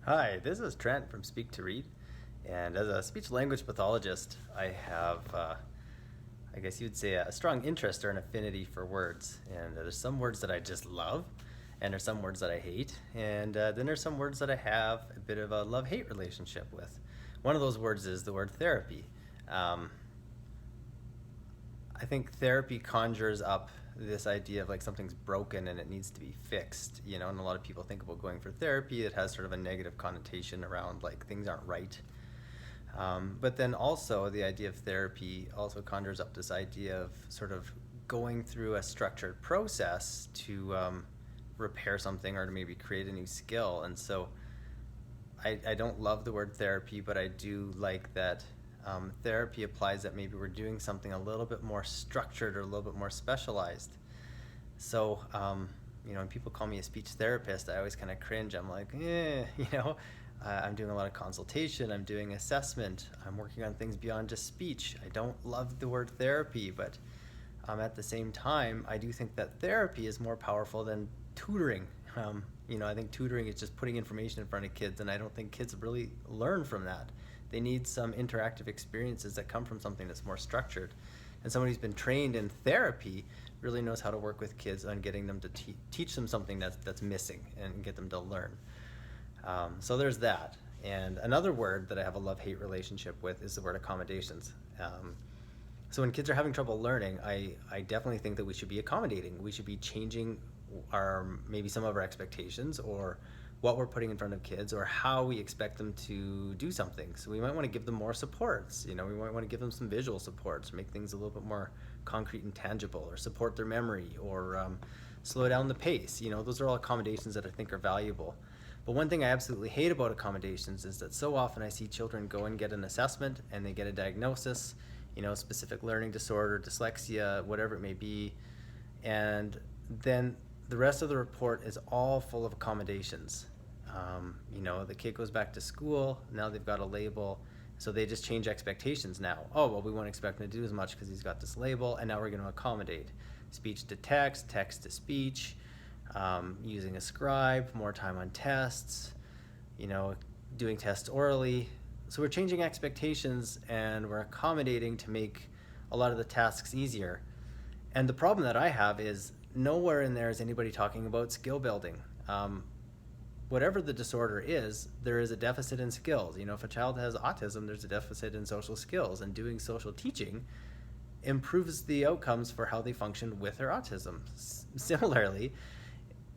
Hi, this is Trent from Speak2Read, and as a speech language pathologist, I have, I guess you'd say, a strong interest or an affinity for words. And there's some words that I just love, and there's some words that I hate, and then there's some words that I have a bit of a love-hate relationship with. One of those words is the word therapy. Um, I think therapy conjures up this idea of like something's broken and it needs to be fixed, and a lot of people think about going for therapy. It has sort of a negative connotation around like things aren't right. But then also the idea of therapy also conjures up this idea of sort of going through a structured process to repair something or to maybe create a new skill. And so I don't love the word therapy, but I do like that therapy applies that maybe we're doing something a little bit more structured or a little bit more specialized. So, when people call me a speech therapist, I always kind of cringe. I'm like, I'm doing a lot of consultation, I'm doing assessment, I'm working on things beyond just speech. I don't love the word therapy, but at the same time, I do think that therapy is more powerful than tutoring. I think tutoring is just putting information in front of kids, and I don't think kids really learn from that. They need some interactive experiences that come from something that's more structured. And someone who's been trained in therapy really knows how to work with kids on getting them to teach them something that's missing and get them to learn. So there's that. And another word that I have a love-hate relationship with is the word accommodations. So when kids are having trouble learning, I definitely think that we should be accommodating. We should be changing maybe some of our expectations or what we're putting in front of kids or how we expect them to do something. So we might want to give them more supports. We might want to give them some visual supports, make things a little bit more concrete and tangible, or support their memory, or slow down the pace. Those are all accommodations that I think are valuable. But one thing I absolutely hate about accommodations is that so often I see children go and get an assessment and they get a diagnosis, specific learning disorder, dyslexia, whatever it may be, and then the rest of the report is all full of accommodations. The kid goes back to school, now they've got a label, so they just change expectations now. Oh, well, we won't expect him to do as much because he's got this label, and now we're going to accommodate. Speech to text, text to speech, using a scribe, more time on tests, doing tests orally. So we're changing expectations and we're accommodating to make a lot of the tasks easier. And the problem that I have is nowhere in there is anybody talking about skill building. Whatever the disorder is, there is a deficit in skills. If a child has autism, there's a deficit in social skills, and doing social teaching improves the outcomes for how they function with their autism. Similarly,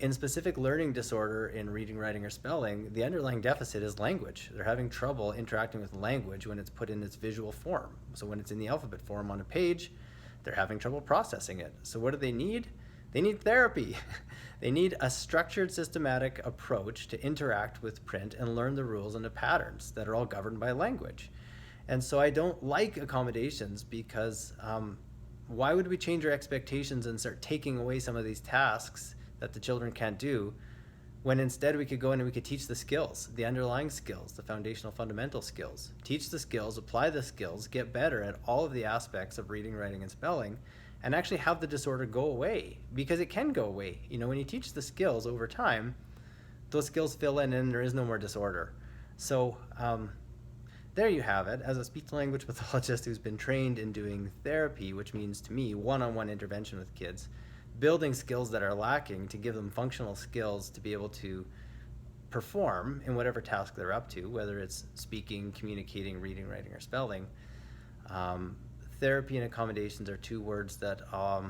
in specific learning disorder in reading, writing, or spelling, the underlying deficit is language. They're having trouble interacting with language when it's put in its visual form. So when it's in the alphabet form on a page, they're having trouble processing it. So what do they need? They need therapy. They need a structured, systematic approach to interact with print and learn the rules and the patterns that are all governed by language. And so I don't like accommodations because why would we change our expectations and start taking away some of these tasks that the children can't do, when instead we could go in and we could teach the skills, the underlying skills, the foundational fundamental skills, teach the skills, apply the skills, get better at all of the aspects of reading, writing, and spelling, and actually have the disorder go away, because it can go away. When you teach the skills over time, those skills fill in and there is no more disorder. So there you have it. As a speech language pathologist who's been trained in doing therapy, which means to me one-on-one intervention with kids, building skills that are lacking to give them functional skills to be able to perform in whatever task they're up to, whether it's speaking, communicating, reading, writing, or spelling. Therapy and accommodations are two words that I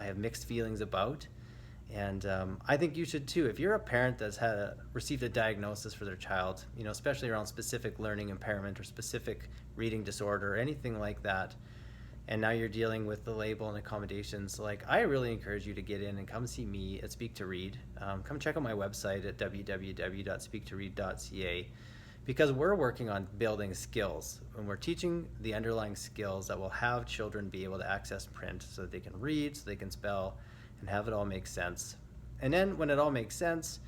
have mixed feelings about. And I think you should too. If you're a parent that's received a diagnosis for their child, especially around specific learning impairment or specific reading disorder or anything like that, and now you're dealing with the label and accommodations, I really encourage you to get in and come see me at Speak2Read. Come check out my website at www.speak2read.ca, because we're working on building skills, and we're teaching the underlying skills that will have children be able to access print so that they can read, so they can spell, and have it all make sense. And then when it all makes sense,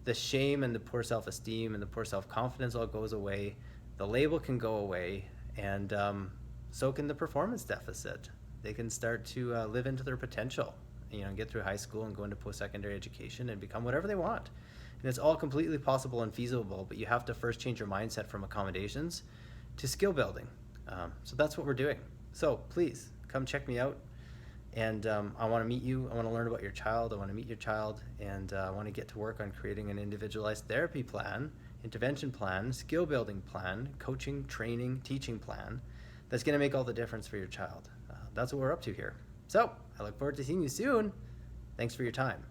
the shame and the poor self-esteem and the poor self-confidence all goes away, the label can go away, and so can the performance deficit. They can start to live into their potential, get through high school and go into post-secondary education and become whatever they want. And it's all completely possible and feasible, but you have to first change your mindset from accommodations to skill building. So that's what we're doing. So please come check me out. And I want to meet you. I want to learn about your child. I want to meet your child. And I want to get to work on creating an individualized therapy plan, intervention plan, skill building plan, coaching, training, teaching plan that's going to make all the difference for your child. That's what we're up to here. So I look forward to seeing you soon. Thanks for your time.